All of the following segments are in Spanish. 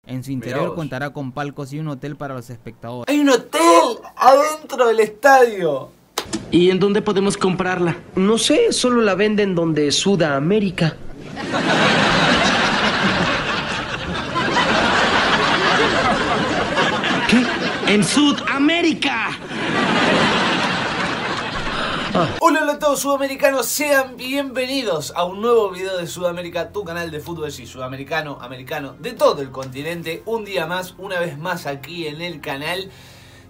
En su interior contará con palcos y un hotel para los espectadores. ¡Hay un hotel adentro del estadio! ¿Y en dónde podemos comprarla? No sé, solo la venden donde Sudamérica. ¿Qué? ¡En Sudamérica! Hola a todos sudamericanos, sean bienvenidos a un nuevo video de Sudamérica, tu canal de fútbol, sí, sudamericano, americano, de todo el continente. Un día más, una vez más aquí en el canal.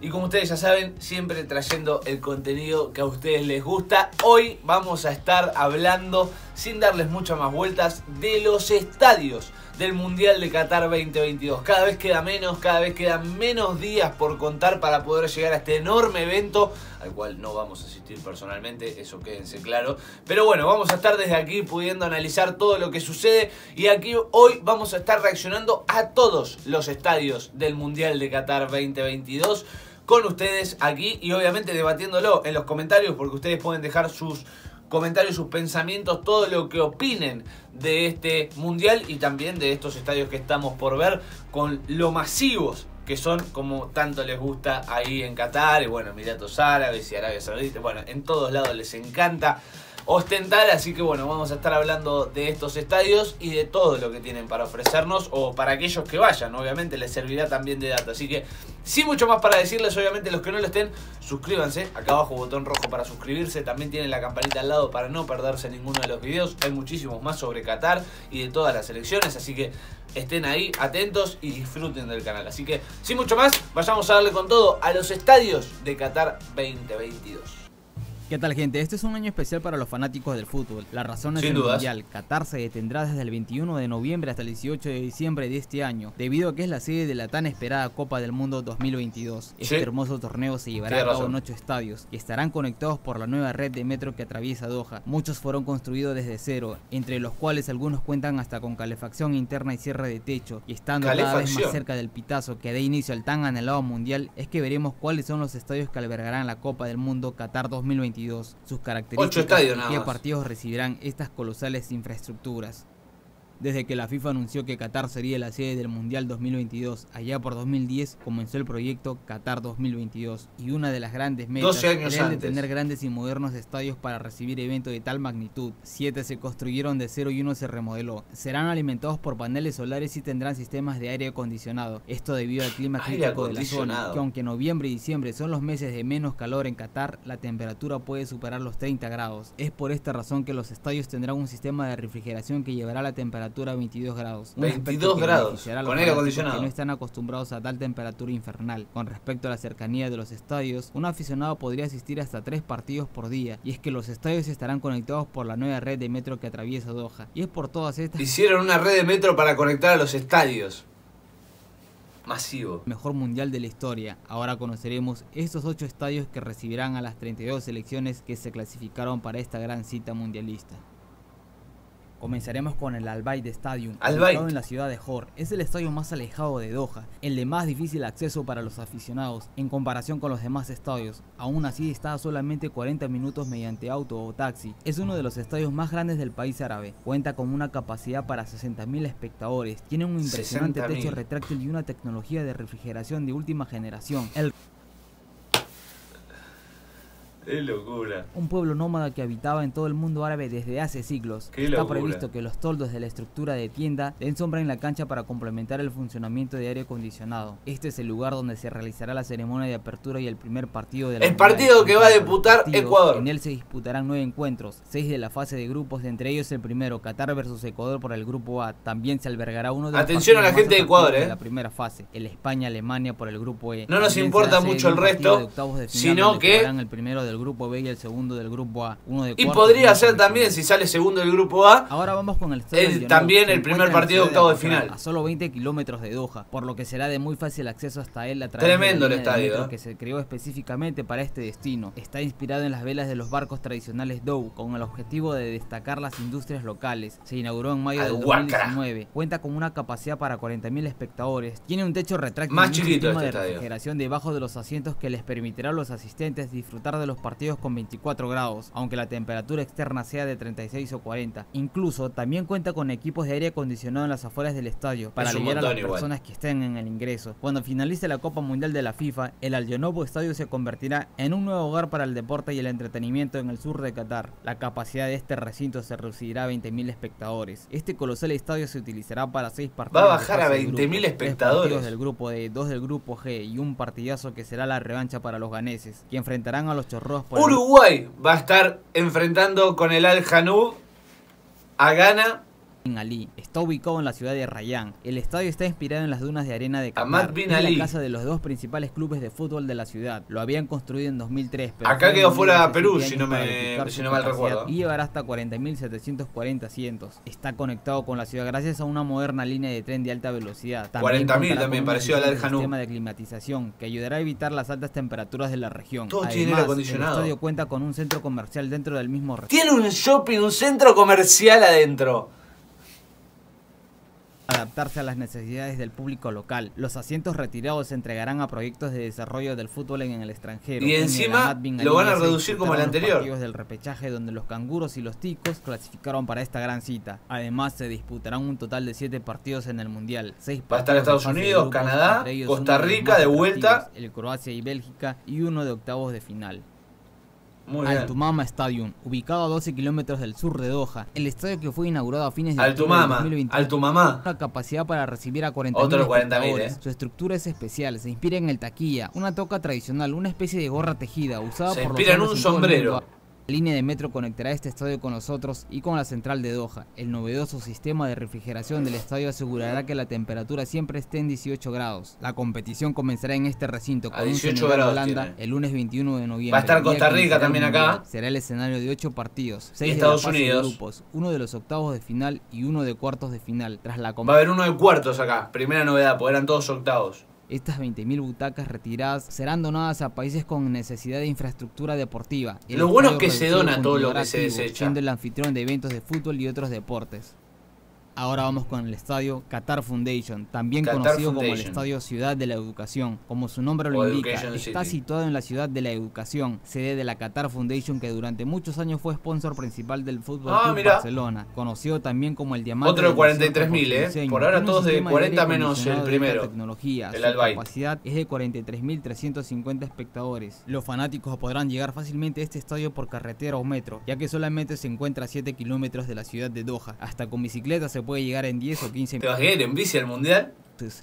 Y como ustedes ya saben, siempre trayendo el contenido que a ustedes les gusta. Hoy vamos a estar hablando, sin darles muchas más vueltas, de los estadios del Mundial de Qatar 2022. Cada vez quedan menos días por contar para poder llegar a este enorme evento, al cual no vamos a asistir personalmente, eso quédense claro. Pero bueno, vamos a estar desde aquí pudiendo analizar todo lo que sucede. Y aquí hoy vamos a estar reaccionando a todos los estadios del Mundial de Qatar 2022. Con ustedes aquí y obviamente debatiéndolo en los comentarios, porque ustedes pueden dejar sus comentarios, sus pensamientos, todo lo que opinen de este mundial y también de estos estadios que estamos por ver, con lo masivos que son, como tanto les gusta ahí en Qatar, y bueno, Emiratos Árabes y Arabia Saudita, bueno, en todos lados les encanta ostentar. Así que bueno, vamos a estar hablando de estos estadios y de todo lo que tienen para ofrecernos, o para aquellos que vayan, obviamente les servirá también de dato. Así que sin mucho más para decirles, obviamente los que no lo estén, suscríbanse, acá abajo botón rojo para suscribirse, también tienen la campanita al lado para no perderse ninguno de los videos. Hay muchísimos más sobre Qatar y de todas las selecciones, así que estén ahí atentos y disfruten del canal. Así que sin mucho más, vayamos a darle con todo a los estadios de Qatar 2022. ¿Qué tal, gente? Este es un año especial para los fanáticos del fútbol. La razón es el Mundial. Qatar se detendrá desde el 21 de noviembre hasta el 18 de diciembre de este año, debido a que es la sede de la tan esperada Copa del Mundo 2022. Este hermoso torneo se llevará a cabo en 8 estadios y estarán conectados por la nueva red de metro que atraviesa Doha. Muchos fueron construidos desde cero, entre los cuales algunos cuentan hasta con calefacción interna y cierre de techo, y estando cada vez más cerca del pitazo que dé inicio al tan anhelado Mundial, es que veremos cuáles son los estadios que albergarán la Copa del Mundo Qatar 2022. Sus características y qué partidos recibirán estas colosales infraestructuras. Desde que la FIFA anunció que Qatar sería la sede del Mundial 2022, allá por 2010 comenzó el proyecto Qatar 2022, y una de las grandes metas era el de tener grandes y modernos estadios para recibir eventos de tal magnitud. 7 se construyeron de cero y 1 se remodeló. Serán alimentados por paneles solares y tendrán sistemas de aire acondicionado, esto debido al clima crítico de la zona, que aunque noviembre y diciembre son los meses de menos calor en Qatar, la temperatura puede superar los 30 grados. Es por esta razón que los estadios tendrán un sistema de refrigeración que llevará la temperatura a 22 grados. 22 grados, con aire acondicionado. Que no están acostumbrados a tal temperatura infernal. Con respecto a la cercanía de los estadios, un aficionado podría asistir hasta 3 partidos por día, y es que los estadios estarán conectados por la nueva red de metro que atraviesa Doha. Y es por todas estas... Hicieron una red de metro para conectar a los estadios. Masivo. Mejor mundial de la historia. Ahora conoceremos estos 8 estadios que recibirán a las 32 selecciones que se clasificaron para esta gran cita mundialista. Comenzaremos con el Al Bayt Stadium, ubicado en la ciudad de Johor. Es el estadio más alejado de Doha, el de más difícil acceso para los aficionados en comparación con los demás estadios. Aún así está a solamente 40 minutos mediante auto o taxi. Es uno de los estadios más grandes del país árabe. Cuenta con una capacidad para 60.000 espectadores. Tiene un impresionante techo retráctil y una tecnología de refrigeración de última generación. ¡Qué locura! Un pueblo nómada que habitaba en todo el mundo árabe desde hace siglos. Está previsto que los toldos de la estructura de tienda den sombra en la cancha para complementar el funcionamiento de aire acondicionado. Este es el lugar donde se realizará la ceremonia de apertura y el primer partido de la partido que va a disputar Ecuador. En él se disputarán 9 encuentros, 6 de la fase de grupos, entre ellos el primero, Qatar versus Ecuador por el grupo A. También se albergará uno de los Atención a la gente de Ecuador, de la primera fase, el España-Alemania por el grupo E. No nos importa mucho el resto, sino que el primero del grupo B y el segundo del grupo A. Y podría ser también, si sale segundo del grupo A, ahora vamos con el estadio también el primer partido de octavos de final. A solo 20 kilómetros de Doha, por lo que será de muy fácil acceso hasta él a través Tremendo de el estadio, que se creó específicamente para este destino. Está inspirado en las velas de los barcos tradicionales Dhow, con el objetivo de destacar las industrias locales. Se inauguró en mayo de 2019. Cuenta con una capacidad para 40.000 espectadores. Tiene un techo retráctil y un sistema de refrigeración debajo de los asientos que les permitirá a los asistentes disfrutar de los partidos partidos con 24 grados, aunque la temperatura externa sea de 36 o 40. Incluso también cuenta con equipos de aire acondicionado en las afueras del estadio para aliviar a las personas que estén en el ingreso. Cuando finalice la Copa Mundial de la FIFA, el Al Jonoub Estadio se convertirá en un nuevo hogar para el deporte y el entretenimiento en el sur de Qatar. La capacidad de este recinto se reducirá a 20.000 espectadores. Este colosal estadio se utilizará para 6 partidos. Va a bajar a 20.000 espectadores. 3 partidos del grupo D, 2 del grupo G y un partidazo que será la revancha para los ganeses, que enfrentarán a los chorros por Uruguay va a estar enfrentando con el Al Jonoub a Ghana. Ali. Está ubicado en la ciudad de Rayán. El estadio está inspirado en las dunas de arena de Ahmad Qatar. Es la casa de los dos principales clubes de fútbol de la ciudad. Lo habían construido en 2003. Pero acá quedó fuera Perú, si no mal recuerdo. Y llevará hasta 40.740 asientos. Está conectado con la ciudad gracias a una moderna línea de tren de alta velocidad. 40.000 también pareció al Al Jonoub. Un sistema de climatización que ayudará a evitar las altas temperaturas de la región. Todo tiene aire acondicionado. El estadio cuenta con un centro comercial dentro del mismo recinto. Tiene un shopping, un centro comercial adentro. Adaptarse a las necesidades del público local. Los asientos retirados se entregarán a proyectos de desarrollo del fútbol en el extranjero. Y encima lo van a reducir como el anterior. Partidos del repechaje donde los canguros y los ticos clasificaron para esta gran cita. Además se disputarán un total de 7 partidos en el mundial. 6 va a estar Estados Unidos, Canadá, Costa Rica de vuelta, el Croacia y Bélgica y uno de octavos de final. Al Tumama Stadium, ubicado a 12 kilómetros del sur de Doha, el estadio que fue inaugurado a fines de octubre de 2021, Al Tumama, una capacidad para recibir a 40.000 espectadores. Su estructura es especial, se inspira en el taquilla, una toca tradicional, una especie de gorra tejida usada por los hombres en un sombrero. La línea de metro conectará este estadio con nosotros y con la central de Doha. El novedoso sistema de refrigeración del estadio asegurará que la temperatura siempre esté en 18 grados. La competición comenzará en este recinto con 18 grados Holanda el lunes 21 de noviembre. Va a estar Costa Rica también acá. Será el escenario de 8 partidos, 6 de Estados Unidos, de grupos, uno de los octavos de final y uno de cuartos de final. Tras la va a haber uno de cuartos acá, primera novedad, porque eran todos octavos. Estas 20.000 butacas retiradas serán donadas a países con necesidad de infraestructura deportiva. Lo bueno es que se dona todo lo que se desecha, siendo el anfitrión de eventos de fútbol y otros deportes. Ahora vamos con el estadio Qatar Foundation, también conocido como el Estadio Ciudad de la Educación. Como su nombre lo indica, está situado en la Ciudad de la Educación, sede de la Qatar Foundation, que durante muchos años fue sponsor principal del Fútbol Club Barcelona, conocido también como el Diamante. Otro de 43.000, por ahora todos de 40 menos el primero. Tecnología. Su capacidad es de 43.350 espectadores. Los fanáticos podrán llegar fácilmente a este estadio por carretera o metro, ya que solamente se encuentra a 7 kilómetros de la ciudad de Doha. Hasta con bicicleta se puede llegar en 10 o 15 minutos. ¿Te vas a ir en bici al mundial?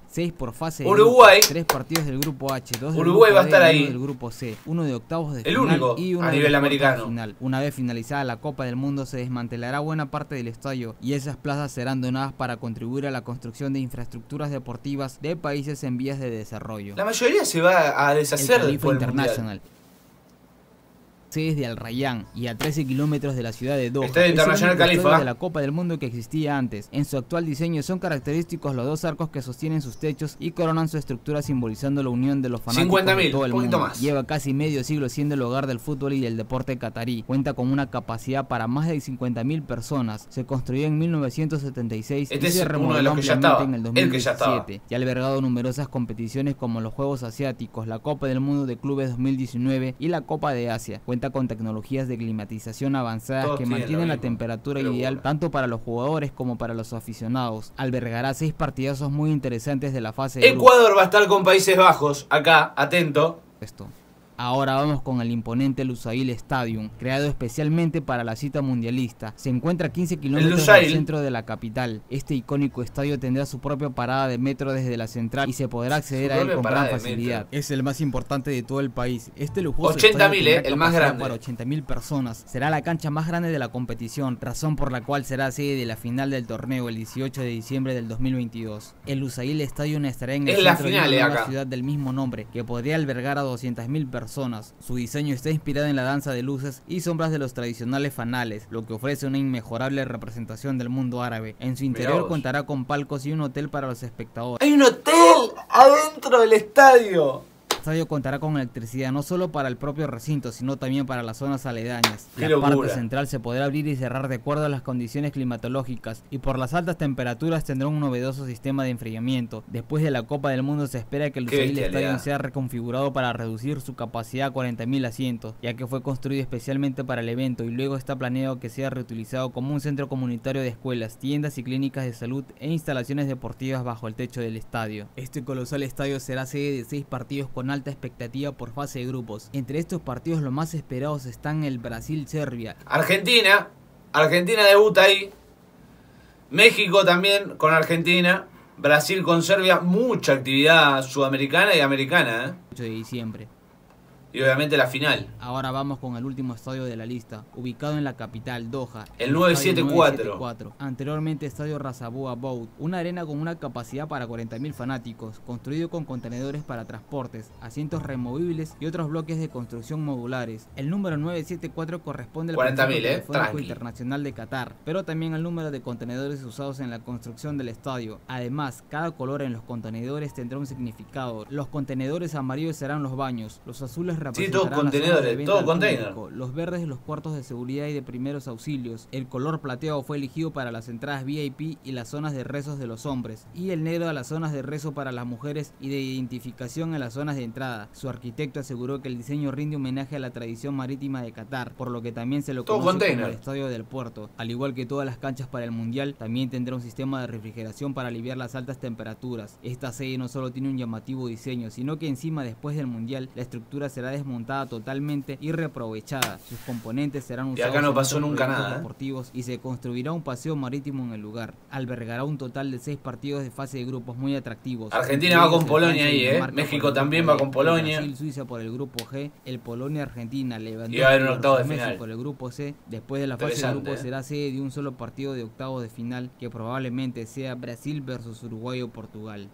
6 por fase. Uruguay. 3 partidos del grupo H, 2 del Uruguay grupo va a estar D, ahí. 1 del grupo C, 1 de octavos de el final único y 1 a nivel americano. Final. Una vez finalizada la Copa del Mundo se desmantelará buena parte del estadio y esas plazas serán donadas para contribuir a la construcción de infraestructuras deportivas de países en vías de desarrollo. La mayoría se va a deshacer después del mundial. De Al Rayán y a 13 kilómetros de la ciudad de Doha. Estadio Internacional Califa de la Copa del Mundo que existía antes. En su actual diseño son característicos los 2 arcos que sostienen sus techos y coronan su estructura simbolizando la unión de los fanáticos de todo el mundo. Más. Lleva casi medio siglo siendo el hogar del fútbol y del deporte catarí. Cuenta con una capacidad para más de 50.000 personas. Se construyó en 1976 y se remodeló ampliamente en el 2017. Y ha albergado numerosas competiciones como los Juegos Asiáticos, la Copa del Mundo de Clubes 2019 y la Copa de Asia. Cuenta con tecnologías de climatización avanzadas que mantienen la temperatura ideal tanto para los jugadores como para los aficionados. Albergará 6 partidazos muy interesantes de la fase de Ecuador va a estar con Países Bajos, acá, atento. Ahora vamos con el imponente Lusail Stadium, creado especialmente para la cita mundialista. Se encuentra a 15 kilómetros del centro de la capital. Este icónico estadio tendrá su propia parada de metro desde la central y se podrá acceder a él con gran facilidad. Es el más importante de todo el país. Este lujoso 80.000, el más grande. Para 80.000 personas. Será la cancha más grande de la competición, razón por la cual será sede de la final del torneo el 18 de diciembre del 2022. El Lusail Stadium estará en el centro de una ciudad del mismo nombre, que podría albergar a 200.000 personas. Su diseño está inspirado en la danza de luces y sombras de los tradicionales fanales, lo que ofrece una inmejorable representación del mundo árabe. En su interior contará con palcos y un hotel para los espectadores. ¡Hay un hotel adentro del estadio! estadio contará con electricidad no solo para el propio recinto, sino también para las zonas aledañas. ¡Qué La locura! parte central se podrá abrir y cerrar de acuerdo a las condiciones climatológicas y por las altas temperaturas tendrá un novedoso sistema de enfriamiento. Después de la Copa del Mundo se espera que el Lusail Stadium sea reconfigurado para reducir su capacidad a 40.000 asientos, ya que fue construido especialmente para el evento y luego está planeado que sea reutilizado como un centro comunitario de escuelas, tiendas y clínicas de salud e instalaciones deportivas bajo el techo del estadio. Este colosal estadio será sede de 6 partidos con alta expectativa por fase de grupos. Entre estos partidos los más esperados están el Brasil-Serbia. Argentina debuta ahí. México también con Argentina. Brasil con Serbia. Mucha actividad sudamericana y americana, 8 de diciembre. Y obviamente la final. Ahora vamos con el último estadio de la lista, ubicado en la capital, Doha. El 974. Anteriormente estadio Ras Abu Aboud, una arena con una capacidad para 40.000 fanáticos, construido con contenedores para transportes, asientos removibles y otros bloques de construcción modulares. El número 974 corresponde al Consejo Telefónico Internacional de Qatar, pero también al número de contenedores usados en la construcción del estadio. Además, cada color en los contenedores tendrá un significado. Los contenedores amarillos serán los baños, los azules todo contenedores, todo container. Los verdes los cuartos de seguridad y de primeros auxilios. El color plateado fue elegido para las entradas VIP y las zonas de rezos de los hombres, y el negro a las zonas de rezo para las mujeres y de identificación en las zonas de entrada. Su arquitecto aseguró que el diseño rinde homenaje a la tradición marítima de Qatar, por lo que también se lo conoce como el Estadio del Puerto. Al igual que todas las canchas para el Mundial, también tendrá un sistema de refrigeración para aliviar las altas temperaturas. Esta sede no solo tiene un llamativo diseño, sino que encima, después del Mundial, la estructura será desmontada totalmente y reaprovechada. Sus componentes serán usados acá no pasó nunca nada, deportivos y se construirá un paseo marítimo en el lugar. Albergará un total de 6 partidos de fase de grupos muy atractivos. Argentina va con Polonia ahí, México también va con Polonia. Brasil, Suiza por el grupo G, el Polonia-Argentina, y va a haber un octavo de final por el grupo C. Después de la fase de grupos será sede de un solo partido de octavos de final, que probablemente sea Brasil versus Uruguay o Portugal.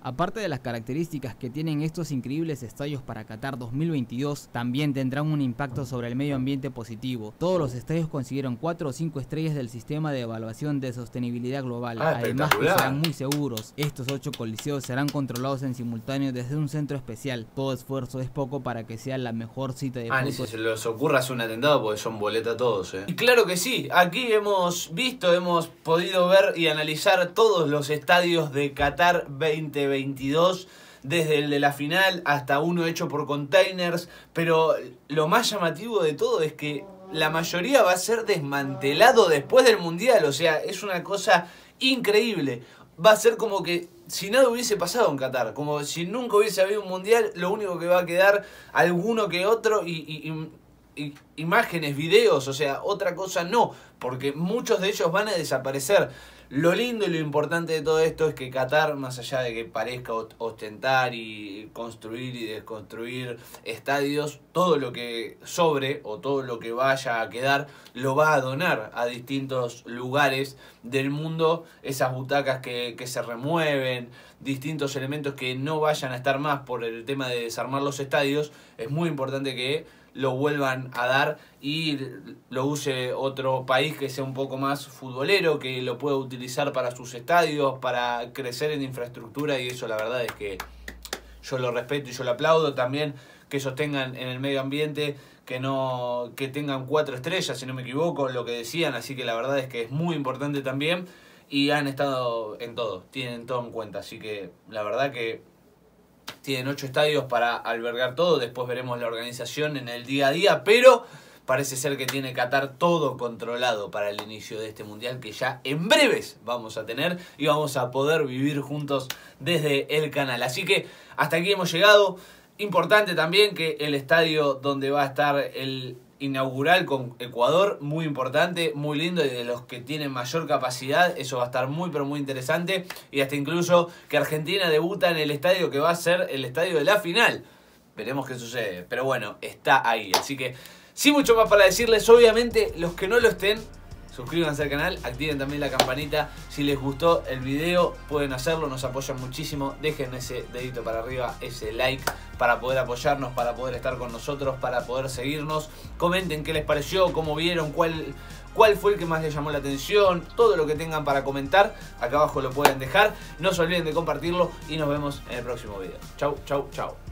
Aparte de las características que tienen estos increíbles estadios para Qatar 2022, también tendrán un impacto sobre el medio ambiente positivo. Todos los estadios consiguieron 4 o 5 estrellas del sistema de evaluación de sostenibilidad global. Además que serán muy seguros. Estos 8 coliseos serán controlados en simultáneo desde un centro especial. Todo esfuerzo es poco para que sea la mejor cita de fútbol. Ni si se les ocurra hacer un atentado porque son boleta todos, Y claro que sí, aquí hemos podido ver y analizar todos los estadios de Qatar 2022, desde el de la final hasta uno hecho por containers, pero lo más llamativo de todo es que la mayoría va a ser desmantelado después del Mundial. O sea, es una cosa increíble. Va a ser como que si nada hubiese pasado en Qatar, como si nunca hubiese habido un Mundial. Lo único que va a quedar alguno que otro y imágenes, videos, o sea, otra cosa no, porque muchos de ellos van a desaparecer. Lo lindo y lo importante de todo esto es que Qatar, más allá de que parezca ostentar y construir y desconstruir estadios, todo lo que sobre o todo lo que vaya a quedar lo va a donar a distintos lugares del mundo. Esas butacas que se remueven, distintos elementos que no vayan a estar más por el tema de desarmar los estadios, es muy importante que lo vuelvan a dar y lo use otro país que sea un poco más futbolero, que lo pueda utilizar para sus estadios, para crecer en infraestructura, y eso la verdad es que yo lo respeto y yo lo aplaudo. También que sostengan en el medio ambiente, que tengan 4 estrellas, si no me equivoco, lo que decían, así que la verdad es que es muy importante también, y han estado en todo, tienen todo en cuenta, así que la verdad que tienen 8 estadios para albergar todo. Después veremos la organización en el día a día, pero parece ser que tiene Qatar todo controlado para el inicio de este Mundial, que ya en breves vamos a tener y vamos a poder vivir juntos desde el canal. Así que hasta aquí hemos llegado. Importante también que el estadio donde va a estar el inaugural con Ecuador, muy importante, muy lindo, y de los que tienen mayor capacidad, eso va a estar muy pero muy interesante. Y hasta incluso que Argentina debuta en el estadio que va a ser el estadio de la final. Veremos qué sucede, pero bueno, está ahí. Así que sin mucho más para decirles, obviamente los que no lo estén, suscríbanse al canal, activen también la campanita. Si les gustó el video pueden hacerlo, nos apoyan muchísimo. Dejen ese dedito para arriba, ese like, para poder apoyarnos, para poder estar con nosotros, para poder seguirnos. Comenten qué les pareció, cómo vieron, cuál fue el que más les llamó la atención. Todo lo que tengan para comentar, acá abajo lo pueden dejar. No se olviden de compartirlo y nos vemos en el próximo video. Chau, chau, chau.